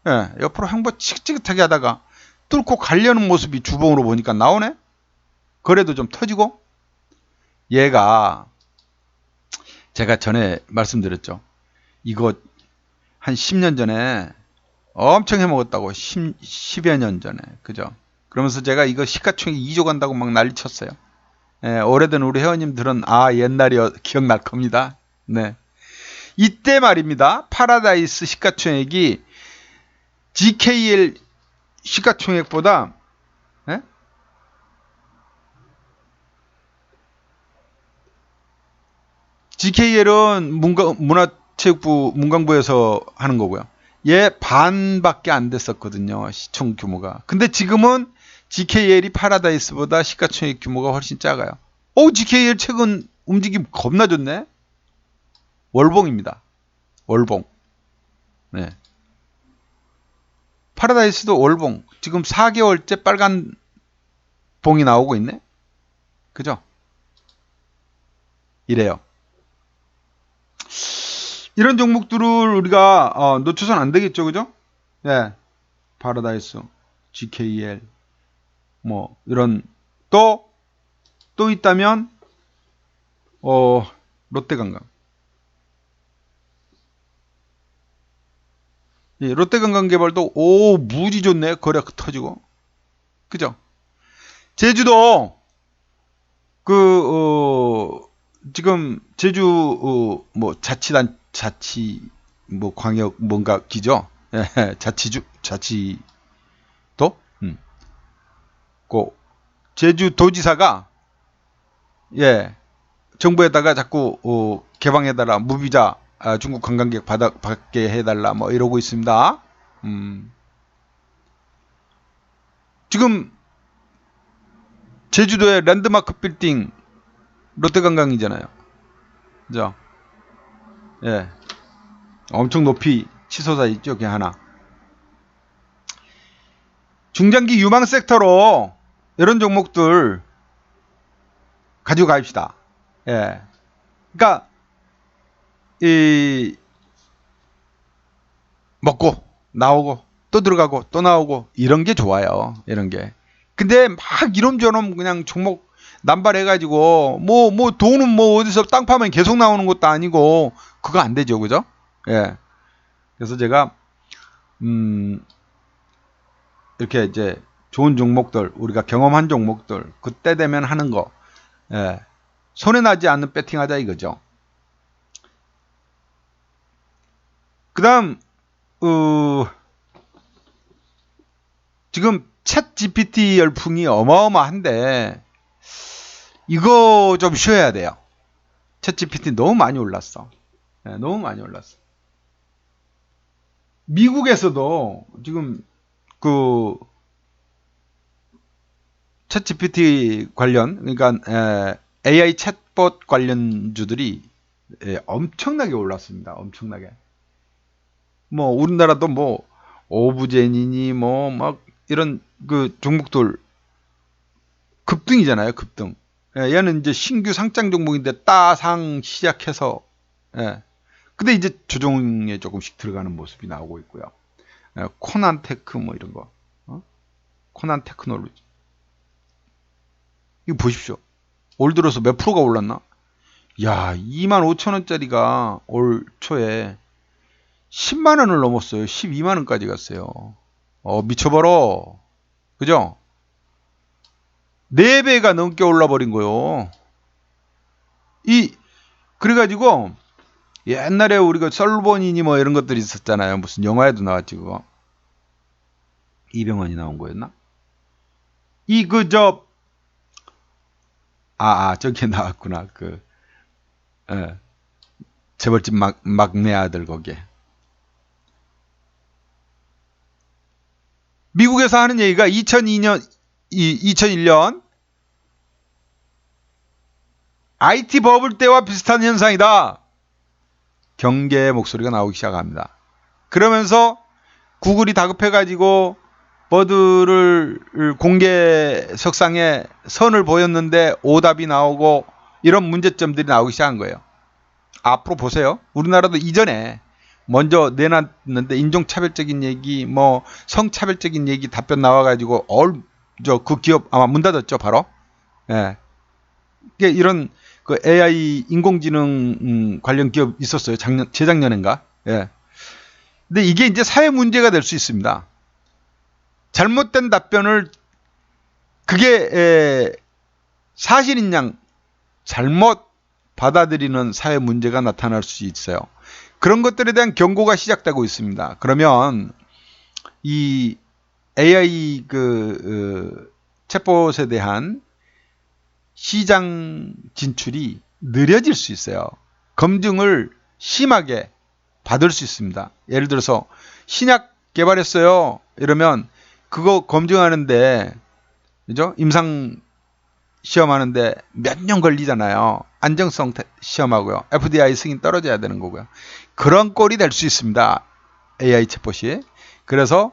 예, 옆으로 한번 찌긋찌긋하게 하다가 뚫고 가려는 모습이 주봉으로 보니까 나오네. 거래도 좀 터지고. 얘가 제가 전에 말씀드렸죠. 이거 한 10년 전에 엄청 해먹었다고. 10여 년 전에. 그죠? 그러면서 제가 이거 시가총액 2조 간다고 막 난리쳤어요. 오래된 우리 회원님들은 옛날이 기억날 겁니다. 네. 이때 말입니다. 파라다이스 시가총액이 GKL 시가총액보다 GKL은 문화체육부 문광부에서 하는 거고요. 얘 반밖에 안 됐었거든요. 시총 규모가. 근데 지금은 GKL이 파라다이스보다 시가총액 규모가 훨씬 작아요. GKL 최근 움직임 겁나 좋네. 월봉입니다. 월봉. 네. 파라다이스도 월봉. 지금 4개월째 빨간 봉이 나오고 있네. 그죠? 이래요. 이런 종목들을 우리가 놓쳐서는 안 되겠죠, 그죠? 예, 파라다이스, GKL, 뭐 이런 또 있다면 롯데관광. 예, 롯데관광개발도 무지 좋네. 거래 터지고, 그죠? 제주도 지금 제주 뭐 뭐 광역 뭔가 기죠. 예, 자치도 제주도지사가 정부에다가 자꾸 개방해달라, 무비자 중국 관광객 받게 해달라 뭐 이러고 있습니다. 지금 제주도의 랜드마크 빌딩 롯데관광이잖아요. 그죠? 예. 엄청 높이 치솟아 있죠, 그게 하나. 중장기 유망 섹터로 이런 종목들 가지고 갑시다. 예. 그러니까 먹고 나오고 또 들어가고 또 나오고 이런 게 좋아요. 이런 게. 근데 막 이놈저놈 그냥 종목 남발해가지고 뭐 돈은 뭐 어디서 땅 파면 계속 나오는 것도 아니고 그거 안 되죠, 그죠? 예. 그래서 제가 이렇게 이제 좋은 종목들, 우리가 경험한 종목들 그때 되면 하는 거, 손해 나지 않는 배팅하자 이거죠. 그다음 지금 챗 GPT 열풍이 어마어마한데 이거 좀 쉬어야 돼요. 챗 GPT 너무 많이 올랐어. 너무 많이 올랐어. 미국에서도 지금 챗 GPT 관련, 그러니까 AI 챗봇 관련주들이 엄청나게 올랐습니다. 엄청나게. 뭐 우리나라도 뭐 오브제니니 뭐 막 이런 종목들 급등이잖아요. 급등. 얘는 이제 신규 상장 종목인데 따상 시작해서 근데 이제 조정에 조금씩 들어가는 모습이 나오고 있고요. 코난테크 뭐 이런 거. 코난 테크놀로지. 이거 보십시오. 올 들어서 몇 프로가 올랐나? 야, 25,000원짜리가 올 초에 10만원을 넘었어요. 12만원까지 갔어요. 미쳐버려. 그죠? 4배가 넘게 올라버린 거요. 그래가지고, 옛날에 우리가 썰본이니 뭐 이런 것들이 있었잖아요. 무슨 영화에도 나왔지, 그거. 이병헌이 나온 거였나? 저기 나왔구나. 재벌집 막내 아들 거기에. 미국에서 하는 얘기가 2001년 IT 버블 때와 비슷한 현상이다. 경계의 목소리가 나오기 시작합니다. 그러면서 구글이 다급해가지고 버드를 공개석상에 선을 보였는데 오답이 나오고 이런 문제점들이 나오기 시작한 거예요. 앞으로 보세요. 우리나라도 이전에 먼저 내놨는데 인종차별적인 얘기, 뭐 성차별적인 얘기 답변 나와가지고 그 기업 아마 문 닫았죠, 바로. 이런 AI 인공지능 관련 기업 있었어요. 재작년인가. 근데 이게 이제 사회 문제가 될 수 있습니다. 잘못된 답변을 그게 사실인 양 잘못 받아들이는 사회 문제가 나타날 수 있어요. 그런 것들에 대한 경고가 시작되고 있습니다. 그러면 이 AI 챗봇에 대한 시장 진출이 느려질 수 있어요. 검증을 심하게 받을 수 있습니다. 예를 들어서 신약 개발했어요. 이러면 그거 검증하는데, 그죠? 임상 시험하는데 몇 년 걸리잖아요. 안정성 시험하고요. FDI 승인 떨어져야 되는 거고요. 그런 꼴이 될 수 있습니다. AI 챗봇이. 그래서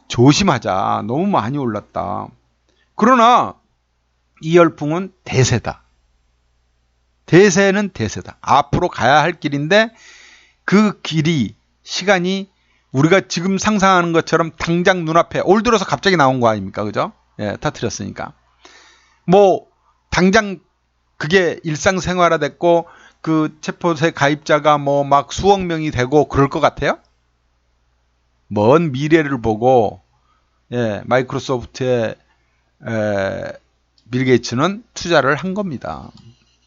조심하자. 너무 많이 올랐다. 그러나 이 열풍은 대세다. 대세는 대세다. 앞으로 가야 할 길인데 그 길이, 시간이 우리가 지금 상상하는 것처럼 당장 눈앞에 올 들어서 갑자기 나온 거 아닙니까? 그죠? 예, 터뜨렸으니까. 뭐 당장 그게 일상생활화 됐고 그 챗봇의 가입자가 뭐 막 수억 명이 되고 그럴 것 같아요? 먼 미래를 보고, 예, 마이크로소프트의 빌 게이츠는 투자를 한 겁니다.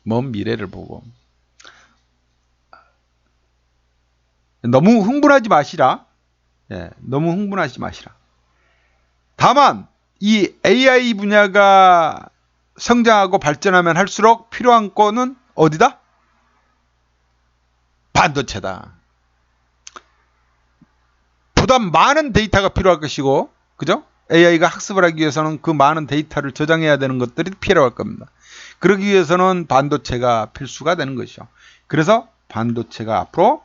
먼 미래를 보고. 너무 흥분하지 마시라. 예, 너무 흥분하지 마시라. 다만 이 AI 분야가 성장하고 발전하면 할수록 필요한 거는 어디다? 반도체다. 보다 많은 데이터가 필요할 것이고, 그죠? AI가 학습을 하기 위해서는 그 많은 데이터를 저장해야 되는 것들이 필요할 겁니다. 그러기 위해서는 반도체가 필수가 되는 것이죠. 그래서 반도체가 앞으로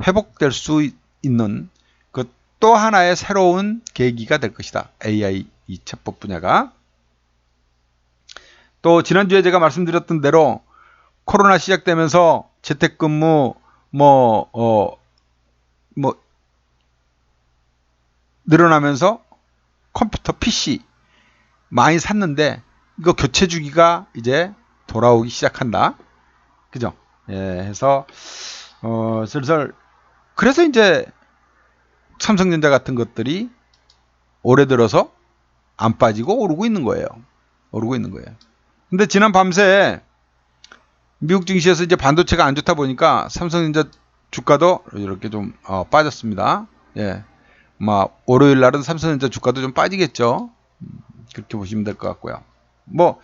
회복될 수 있는 그 또 하나의 새로운 계기가 될 것이다. AI 이 챗봇 분야가. 또 지난주에 제가 말씀드렸던 대로 코로나 시작되면서 재택근무 늘어나면서 컴퓨터 PC 많이 샀는데 이거 교체 주기가 이제 돌아오기 시작한다. 그죠? 예, 해서 슬슬 그래서 이제 삼성전자 같은 것들이 올해 들어서 안 빠지고 오르고 있는 거예요. 오르고 있는 거예요. 근데 지난 밤새 미국 증시에서 이제 반도체가 안 좋다 보니까 삼성전자 주가도 이렇게 좀 빠졌습니다. 예. 막 월요일 날은 삼성전자 주가도 좀 빠지겠죠. 그렇게 보시면 될 것 같고요. 뭐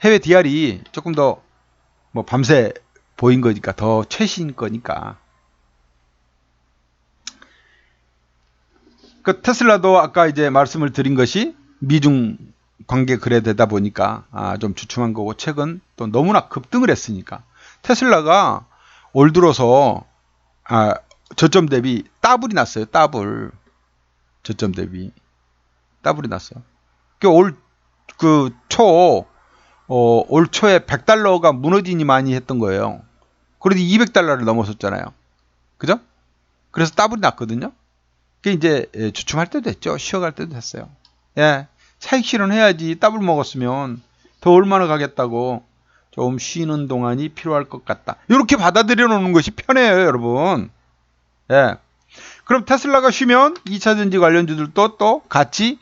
해외 DR이 조금 더 뭐 밤새 보인 거니까 더 최신 거니까. 그 테슬라도 아까 이제 말씀을 드린 것이 미중 관계 거래되다 보니까 좀 주춤한 거고, 최근 또 너무나 급등을 했으니까 테슬라가 올 들어서 저점 대비 더블이 났어요. 더블. 저점 대비 더블이 났어요. 올 초에 100달러가 무너지니 많이 했던 거예요. 그래도 200달러를 넘어섰잖아요. 그죠? 그래서 더블이 났거든요. 그게 이제 주춤할 때도 됐죠. 쉬어갈 때도 됐어요. 예. 차익 실현해야지. 더블 먹었으면 더 얼마나 가겠다고. 좀 쉬는 동안이 필요할 것 같다. 이렇게 받아들여 놓는 것이 편해요, 여러분. 예. 그럼 테슬라가 쉬면 2차전지 관련주들도 또 같이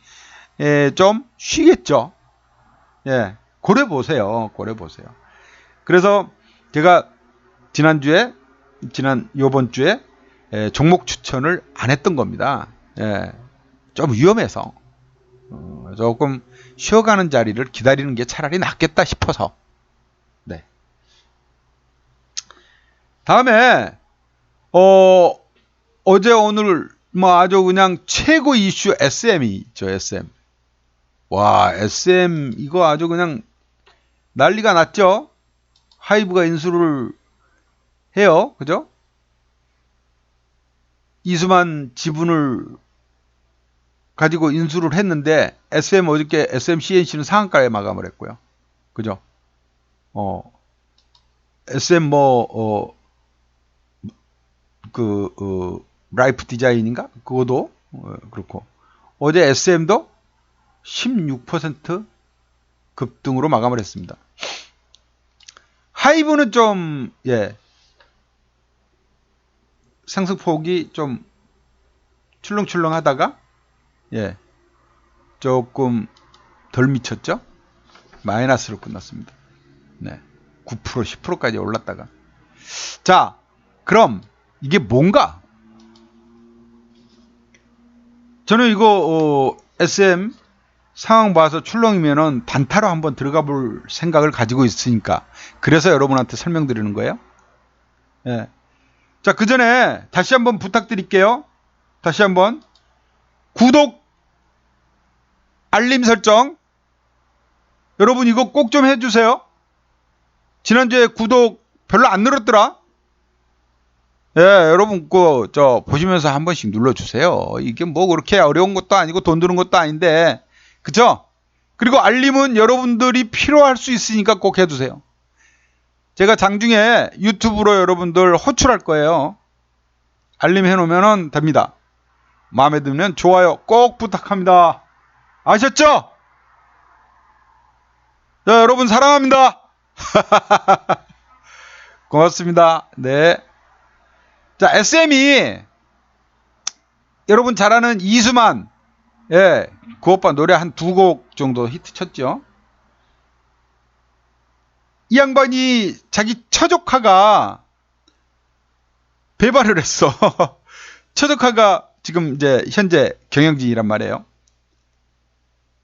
좀 쉬겠죠. 예. 고려 보세요. 그래서 제가 요번 주에 종목 추천을 안 했던 겁니다. 예. 좀 위험해서 조금 쉬어가는 자리를 기다리는 게 차라리 낫겠다 싶어서. 네. 다음에 어제 오늘 뭐 아주 그냥 최고 이슈 SM이 있죠. SM. 와, SM 이거 아주 그냥 난리가 났죠. 하이브가 인수를 해요. 그죠? 이수만 지분을 가지고 인수를 했는데 SM 어저께 SM CNC는 상한가에 마감을 했고요. 그죠? SM 라이프 디자인인가? 그거도 그렇고. 어제 SM도 16% 급등으로 마감을 했습니다. 하이브는 좀, 상승폭이 좀 출렁출렁 하다가, 조금 덜 미쳤죠? 마이너스로 끝났습니다. 네. 9%, 10%까지 올랐다가. 자, 그럼 이게 뭔가? 저는 이거 SM 상황 봐서 출렁이면은 단타로 한번 들어가 볼 생각을 가지고 있으니까 그래서 여러분한테 설명드리는 거예요. 예. 자, 그 전에 다시 한번 부탁드릴게요. 다시 한번 구독, 알림 설정 여러분 이거 꼭 좀 해주세요. 지난주에 구독 별로 안 늘었더라. 예, 여러분 보시면서 한 번씩 눌러주세요. 이게 뭐 그렇게 어려운 것도 아니고 돈 드는 것도 아닌데 그쵸? 그리고 알림은 여러분들이 필요할 수 있으니까 꼭 해주세요. 제가 장중에 유튜브로 여러분들 호출할 거예요. 알림 해놓으면 됩니다. 마음에 들면 좋아요 꼭 부탁합니다. 아셨죠? 자, 여러분 사랑합니다. 고맙습니다. 네. 자, SM이 여러분 잘 아는 이수만, 예, 그 오빠 노래 한 2곡 정도 히트 쳤죠. 이 양반이 자기 처조카가 배반을 했어. 처조카가 지금 이제 현재 경영진이란 말이에요.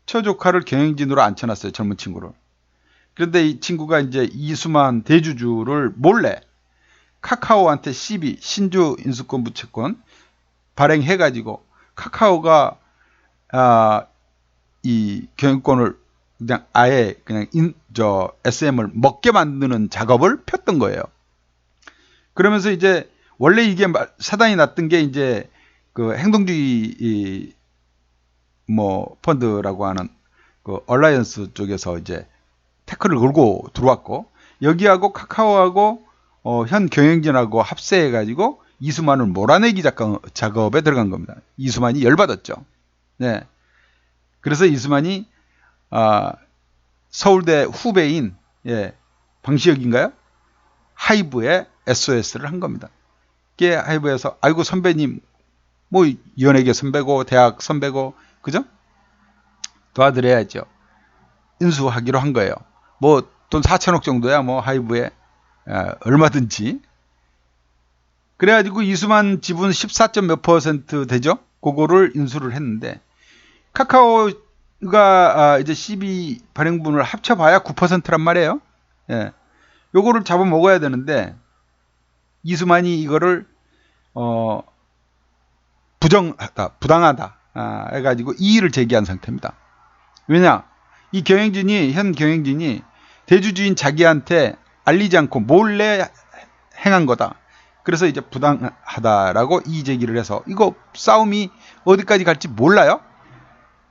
처조카를 경영진으로 앉혀놨어요, 젊은 친구를. 그런데 이 친구가 이제 이수만 대주주를 몰래 카카오한테 시비, 신주 인수권 부채권 발행해가지고 카카오가 이 경영권을 그냥 아예 그냥 SM을 먹게 만드는 작업을 폈던 거예요. 그러면서 이제 원래 이게 사단이 났던 게 이제 그 행동주의 펀드라고 하는 그 얼라이언스 쪽에서 이제 태클을 걸고 들어왔고 여기하고 카카오하고 현 경영진하고 합세해가지고 이수만을 몰아내기 작업에 들어간 겁니다. 이수만이 열받았죠. 네. 그래서 이수만이 서울대 후배인 방시혁인가요? 하이브에 SOS를 한 겁니다. 이게 하이브에서 아이고 선배님 뭐 연예계 선배고 대학 선배고 그죠? 도와드려야죠. 인수하기로 한 거예요. 뭐 돈 4천억 정도야 뭐 하이브에 얼마든지. 그래가지고 이수만 지분 14점 몇 % 되죠? 그거를 인수를 했는데 카카오가 이제 CB 발행분을 합쳐봐야 9%란 말이에요. 예. 요거를 잡아 먹어야 되는데 이수만이 이거를 부당하다 해가지고 이의를 제기한 상태입니다. 왜냐? 이 현 경영진이 대주주인 자기한테 알리지 않고 몰래 행한 거다. 그래서 이제 부당하다라고 이의 제기를 해서 이거 싸움이 어디까지 갈지 몰라요.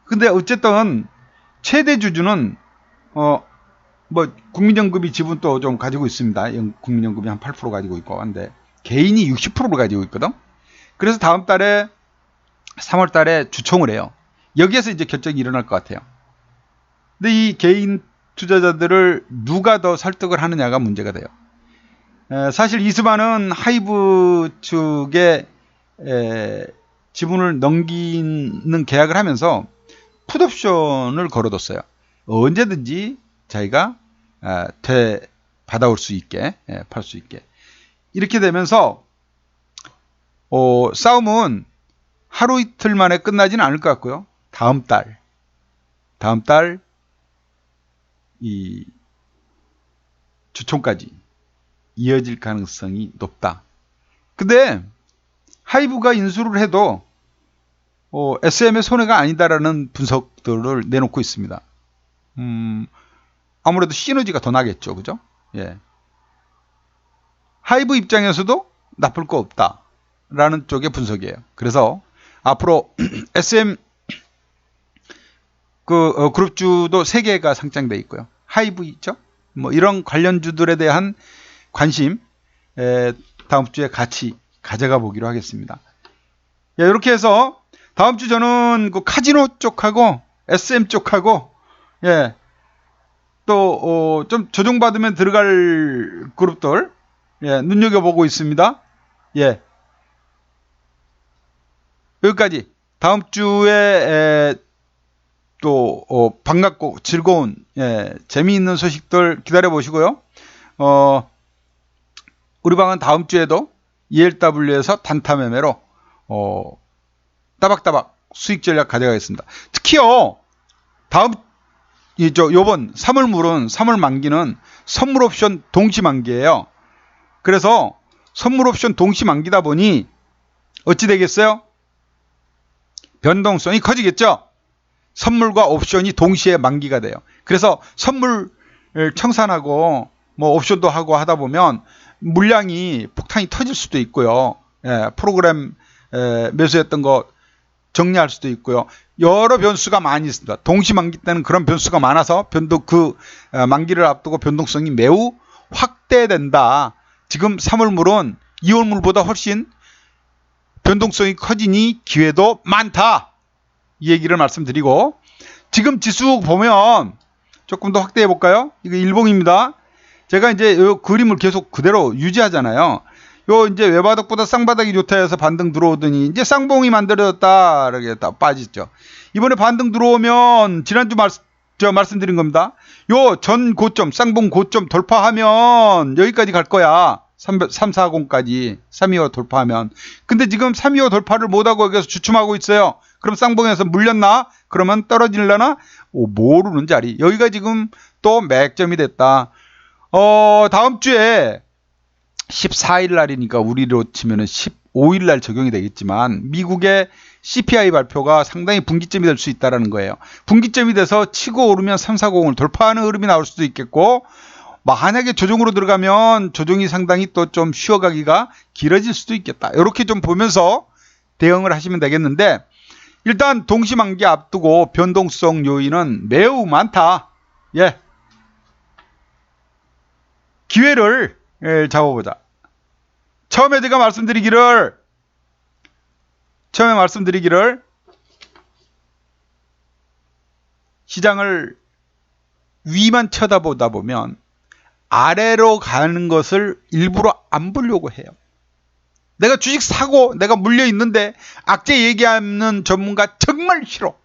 근데 어쨌든 최대 주주는 국민연금이 지분도 좀 가지고 있습니다. 국민연금이 한 8% 가지고 있고 한데 개인이 60%를 가지고 있거든. 그래서 다음 달에 3월 달에 주총을 해요. 여기에서 이제 결정이 일어날 것 같아요. 근데 이 개인 투자자들을 누가 더 설득을 하느냐가 문제가 돼요. 사실 이수만은 하이브 측에 지분을 넘기는 계약을 하면서 풋옵션을 걸어뒀어요. 언제든지 자기가 받아올 수 있게, 팔 수 있게. 이렇게 되면서 싸움은 하루 이틀 만에 끝나지는 않을 것 같고요. 다음 달 이 주총까지 이어질 가능성이 높다. 근데 하이브가 인수를 해도 SM의 손해가 아니다라는 분석들을 내놓고 있습니다. 아무래도 시너지가 더 나겠죠, 그죠? 예. 하이브 입장에서도 나쁠 거 없다라는 쪽의 분석이에요. 그래서 앞으로 SM 그룹주도 3개가 상장돼 있고요. 하이브 있죠? 뭐 이런 관련주들에 대한 관심 다음 주에 같이 가져가 보기로 하겠습니다. 예, 이렇게 해서 다음 주 저는 그 카지노 쪽하고 SM 쪽하고 또 좀 조정받으면 들어갈 그룹들 눈여겨보고 있습니다. 예. 여기까지. 다음 주에 또 반갑고 즐거운 재미있는 소식들 기다려 보시고요. 우리 방은 다음 주에도 ELW에서 단타 매매로 따박따박 수익 전략 가져가겠습니다. 특히요 요번 3월물은 3월 만기는 선물 옵션 동시 만기예요. 그래서 선물 옵션 동시 만기다 보니 어찌 되겠어요? 변동성이 커지겠죠? 선물과 옵션이 동시에 만기가 돼요. 그래서 선물 청산하고 뭐 옵션도 하고 하다 보면 물량이 폭탄이 터질 수도 있고요. 프로그램 매수했던 거 정리할 수도 있고요. 여러 변수가 많이 있습니다. 동시 만기 때는 그런 변수가 많아서 만기를 앞두고 변동성이 매우 확대된다. 지금 3월물은 2월물보다 훨씬 변동성이 커지니 기회도 많다. 이 얘기를 말씀드리고, 지금 지수 보면 조금 더 확대해 볼까요? 이거 일봉입니다. 제가 이제 이 그림을 계속 그대로 유지하잖아요. 요 이제 외바닥보다 쌍바닥이 좋다 해서 반등 들어오더니 이제 쌍봉이 만들어졌다 이렇게 다 빠지죠. 이번에 반등 들어오면 지난주 말씀드린 겁니다. 요 전 고점 쌍봉 고점 돌파하면 여기까지 갈 거야. 340까지 325 돌파하면. 근데 지금 325 돌파를 못하고 여기서 주춤하고 있어요. 그럼 쌍봉에서 물렸나? 그러면 떨어질려나? 모르는 자리. 여기가 지금 또 맥점이 됐다. 다음 주에 14일 날이니까 우리로 치면은 15일 날 적용이 되겠지만 미국의 CPI 발표가 상당히 분기점이 될 수 있다는 거예요. 분기점이 돼서 치고 오르면 340을 돌파하는 흐름이 나올 수도 있겠고, 만약에 조정으로 들어가면 조정이 상당히 또 좀 쉬어가기가 길어질 수도 있겠다. 이렇게 좀 보면서 대응을 하시면 되겠는데, 일단 동시만기 앞두고 변동성 요인은 매우 많다. 기회를 잡아보자. 처음에 말씀드리기를 시장을 위만 쳐다보다 보면 아래로 가는 것을 일부러 안 보려고 해요. 내가 주식 사고 내가 물려 있는데 악재 얘기하는 전문가 정말 싫어.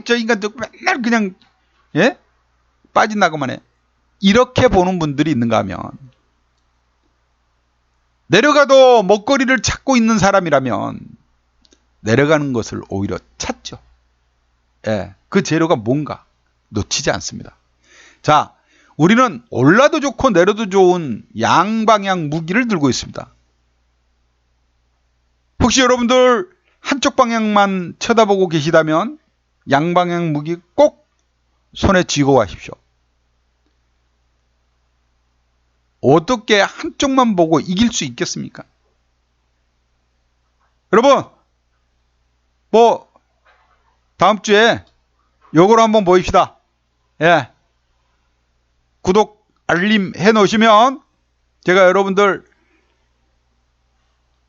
저 인간도 맨날 그냥 빠진다고만 해. 이렇게 보는 분들이 있는가 하면, 내려가도 먹거리를 찾고 있는 사람이라면 내려가는 것을 오히려 찾죠. 그 재료가 뭔가 놓치지 않습니다. 자, 우리는 올라도 좋고 내려도 좋은 양방향 무기를 들고 있습니다. 혹시 여러분들 한쪽 방향만 쳐다보고 계시다면 양방향 무기 꼭 손에 쥐고 가십시오. 어떻게 한쪽만 보고 이길 수 있겠습니까? 여러분, 다음 주에 요거로 한번 보입시다. 구독, 알림 해 놓으시면 제가 여러분들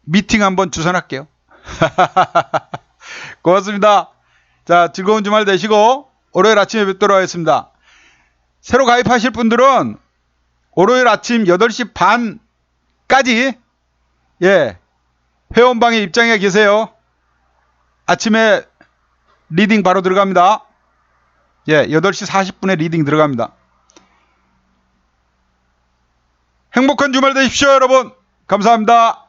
미팅 한번 주선할게요. 고맙습니다. 자, 즐거운 주말 되시고 월요일 아침에 뵙도록 하겠습니다. 새로 가입하실 분들은 월요일 아침 8시 반까지 회원방에 입장해 계세요. 아침에 리딩 바로 들어갑니다. 8시 40분에 리딩 들어갑니다. 행복한 주말 되십시오, 여러분. 감사합니다.